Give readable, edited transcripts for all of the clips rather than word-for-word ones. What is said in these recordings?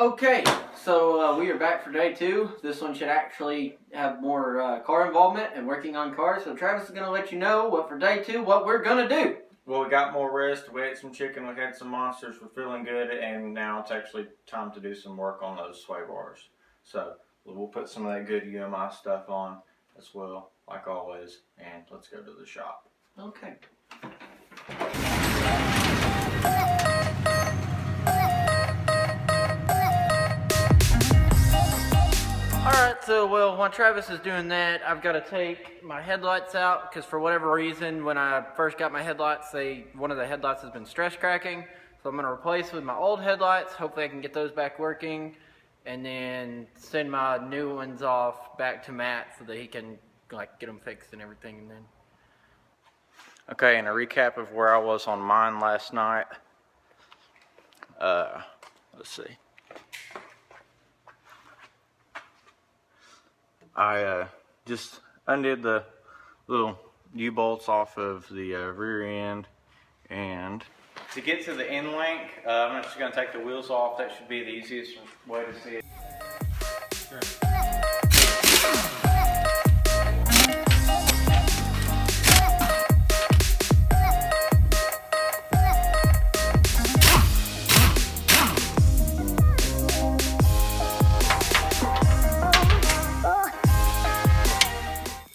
Okay, so we are back for day 2. This one should actually have more car involvement and working on cars. So Travis is going to let you know what for day 2, what we're going to do. Well, we got more rest, we ate some chicken, we had some monsters, we're feeling good, and now it's actually time to do some work on those sway bars. So we'll put some of that good UMI stuff on as well, like always, and let's go to the shop. Okay. Alright, so while Travis is doing that, I've got to take my headlights out because for whatever reason, when I first got my headlights, one of the headlights has been stress cracking. So I'm going to replace with my old headlights. Hopefully I can get those back working and then send my new ones off back to Matt so that he can get them fixed and everything. And then. Okay, and a recap of where I was on mine last night. Let's see. I just undid the little U-bolts off of the rear end, and to get to the end link, I'm just going to take the wheels off. That should be the easiest way to see it. Sure.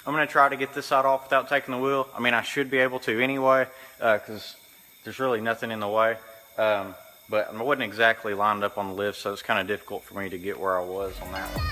I'm going to try to get this side off without taking the wheel. I mean, I should be able to anyway, because there's really nothing in the way. But I wasn't exactly lined up on the lift, so it's kind of difficult for me to get where I was on that one.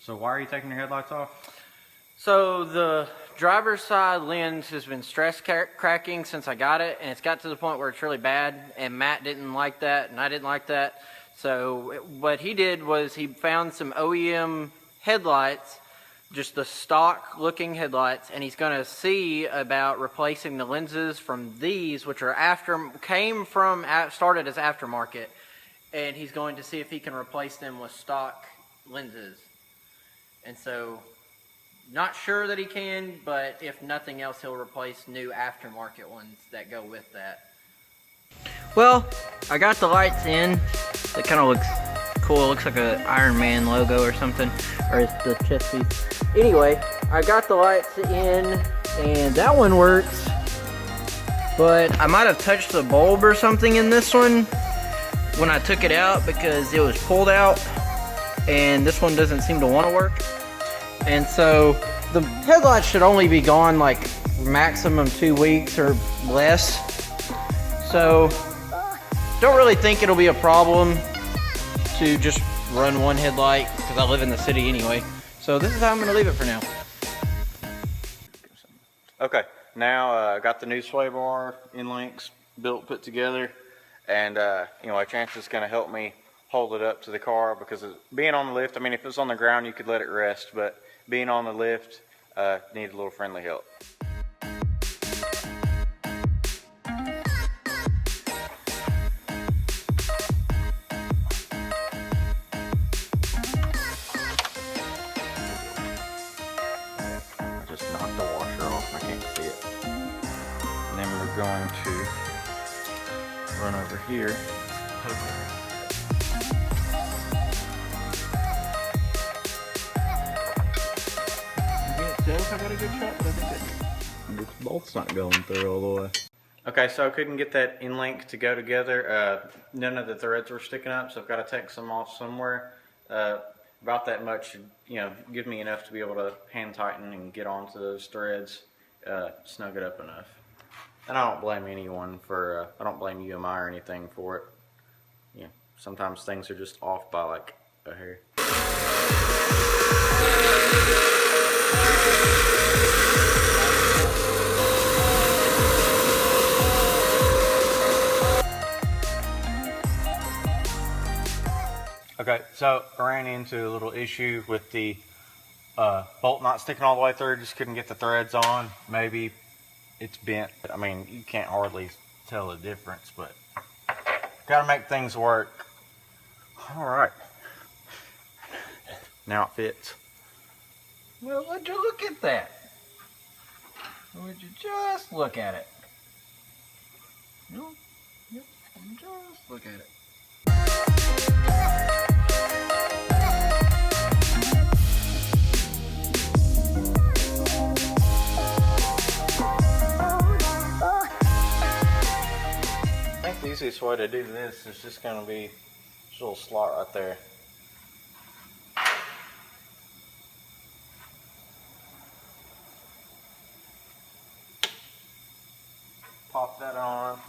So why are you taking your headlights off? So the driver's side lens has been stress cracking since I got it, and it's got to the point where it's really bad, and Matt didn't like that, and I didn't like that. So what he did was he found some OEM headlights, just the stock looking headlights, and he's going to see about replacing the lenses from these, which are started as aftermarket, and he's going to see if he can replace them with stock lenses. And so, not sure that he can, but if nothing else, he'll replace new aftermarket ones that go with that. Well, I got the lights in. It kind of looks cool. It looks like an Iron Man logo or something, or it's the chest piece. Anyway, I got the lights in, and that one works. But I might have touched the bulb or something in this one when I took it out because it was pulled out. And this one doesn't seem to want to work. And so the headlights should only be gone like maximum 2 weeks or less. So don't really think it'll be a problem to just run one headlight because I live in the city anyway. So this is how I'm going to leave it for now. Okay, now I got the new sway bar in links built, put together, and Chance is going to help me hold it up to the car because being on the lift, I mean, if it was on the ground, you could let it rest, but being on the lift, needs a little friendly help. I just knocked the washer off, I can't see it. And then we're going to run over here. I got a good shot, but I think this bolt's not going through all the way. Okay, so I couldn't get that in link to go together. None of the threads were sticking up, so I've got to take some off somewhere. About that much, give me enough to be able to hand tighten and get onto those threads, snug it up enough. And I don't blame anyone for, I don't blame UMI or anything for it. Sometimes things are just off by like a hair. Okay, so I ran into a little issue with the bolt not sticking all the way through. Just couldn't get the threads on. Maybe it's bent. I mean, you can't hardly tell the difference, but Gotta make things work. All right. Now it fits. Well, would you look at that? Would you just look at it? No? Yep. Just look at it. I think the easiest way to do this is just going to be this little slot right there. Pop that on.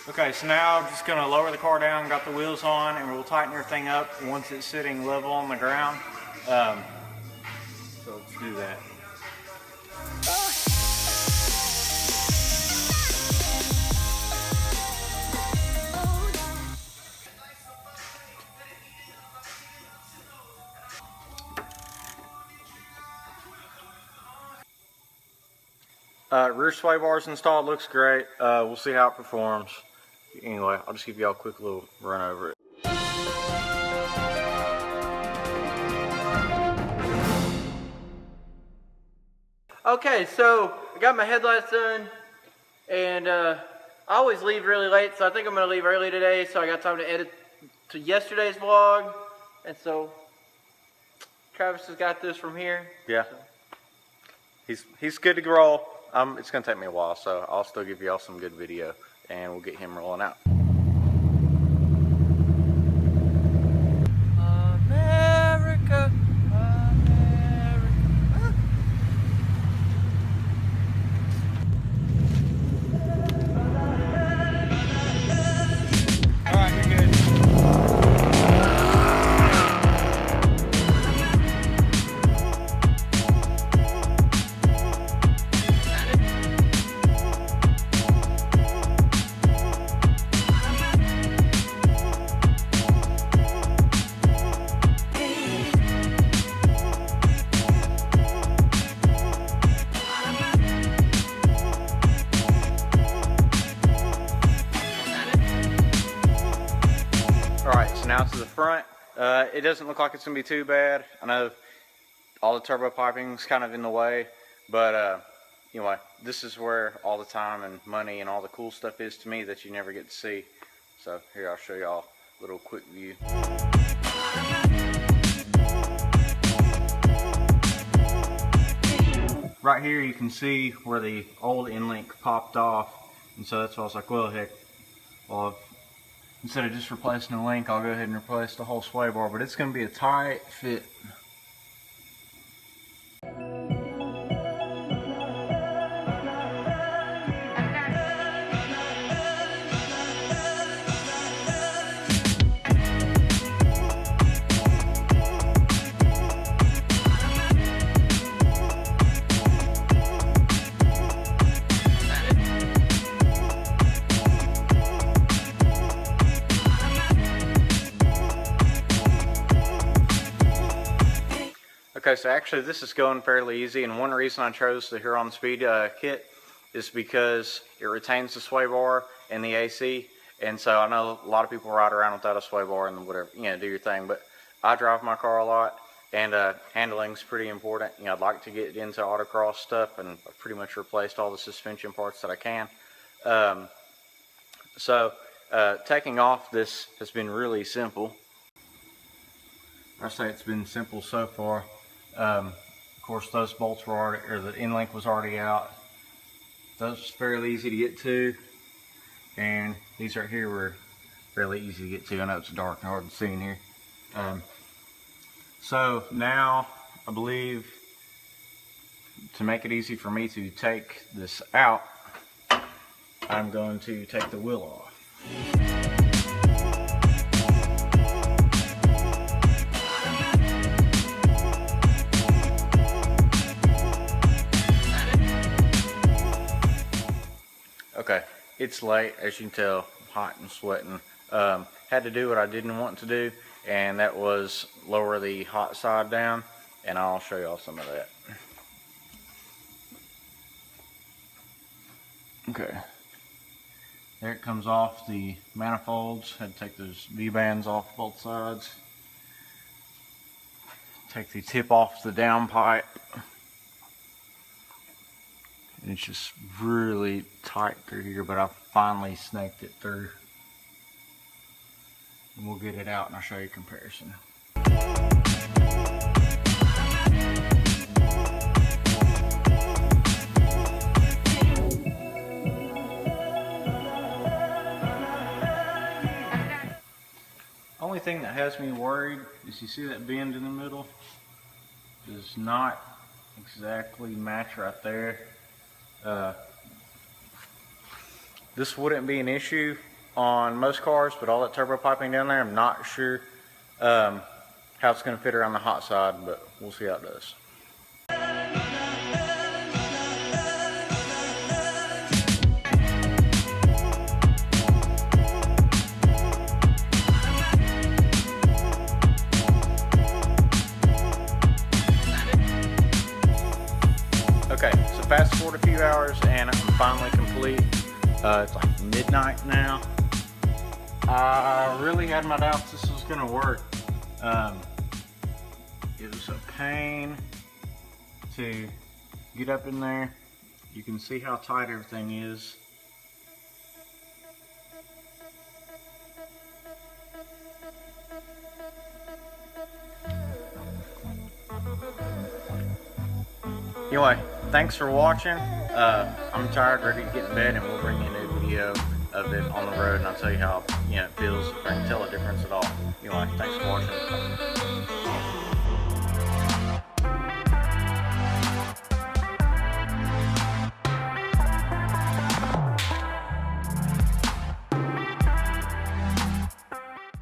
Okay, so now I'm just going to lower the car down, got the wheels on, and we'll tighten everything up once it's sitting level on the ground. So let's do that. Rear sway bars installed, looks great. We'll see how it performs. Anyway, I'll just give y'all a quick little run over it. Okay, so I got my headlights done, and I always leave really late, so I think I'm going to leave early today, so I got time to edit to yesterday's vlog, and so Travis has got this from here. Yeah, he's good to roll. It's going to take me a while, so I'll still give y'all some good video, and we'll get him rolling out. America, America. Alright, you're good. Alright, so now to the front. It doesn't look like it's going to be too bad. I know all the turbo piping's kind of in the way, but anyway, this is where all the time and money and all the cool stuff is to me that you never get to see. So here, I'll show y'all a little quick view. Right here you can see where the old end link popped off, and so that's why I was like, well, heck, well, instead of just replacing the link, I'll go ahead and replace the whole sway bar, but it's going to be a tight fit. Okay, so actually this is going fairly easy, and one reason I chose the Huron Speed kit is because it retains the sway bar and the AC, and so I know a lot of people ride around without a sway bar and whatever, you know, do your thing, but I drive my car a lot, and handling's pretty important. You know, I'd like to get into autocross stuff, and I've pretty much replaced all the suspension parts that I can. Taking off this has been really simple. I say it's been simple so far. Of course, those bolts were already, or the end link was already out. Those was fairly easy to get to, and these right here were fairly easy to get to. I know it's dark and hard to see in here. So now I believe to make it easy for me to take this out, I'm going to take the wheel off. Okay, it's late, as you can tell, I'm hot and sweating. Had to do what I didn't want to do, and that was lower the hot side down. and I'll show y'all some of that. Okay, there it comes off the manifolds. Had to take those V-bands off both sides. Take the tip off the downpipe. And it's just really tight through here, but I finally snaked it through. And we'll get it out and I'll show you a comparison. Only thing that has me worried is, you see that bend in the middle? Does not exactly match right there. This wouldn't be an issue on most cars, but all that turbo piping down there, I'm not sure how it's going to fit around the hot side, but we'll see how it does. Okay, so fast forward a few hours and I'm finally complete. It's like midnight now. I really had my doubts this was gonna work. It was a pain to get up in there. You can see how tight everything is. Anyway, thanks for watching. I'm tired, ready to get in bed, and we'll bring you a new video of it on the road, and I'll tell you how it feels, if I can tell a difference at all. Anyway, thanks for watching.